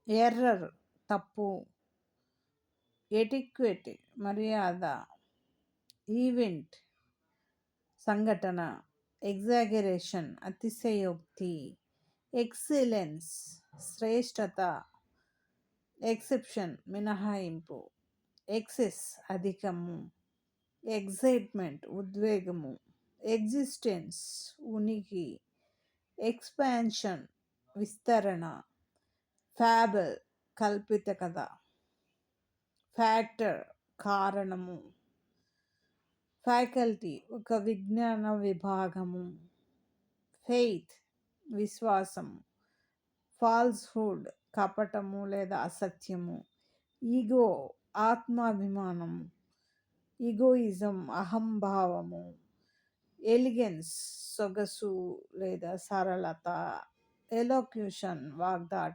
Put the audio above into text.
error తప్పు, ఎటిక్వెట్ మర్యాద, event సంఘటన, ఎగ్జాగరేషన్ అతిశయోక్తి, ఎక్సలెన్స్ శ్రేష్టత, ఎక్సెప్షన్ మినహాయింపు, ఎక్సెస్ అధికము, ఎగ్జైట్మెంట్ ఉద్వేగము, ఎగ్జిస్టెన్స్ ఉనికి, ఎక్స్పాన్షన్ విస్తరణ, ఫ్యాబుల్ కల్పిత కథ, ఫ్యాక్టర్ కారణము, ఫ్యాకల్టీ ఒక విజ్ఞాన విభాగము, ఫెయిత్ విశ్వాసము, ఫాల్స్హుడ్ కపటము లేదా అసత్యము, ఈగో ఆత్మాభిమానము, ఈగోయిజం అహంభావము, ఎలిగెన్స్ సొగసు లేదా సరళత, ఎలోక్యూషన్ వాగ్దాటి,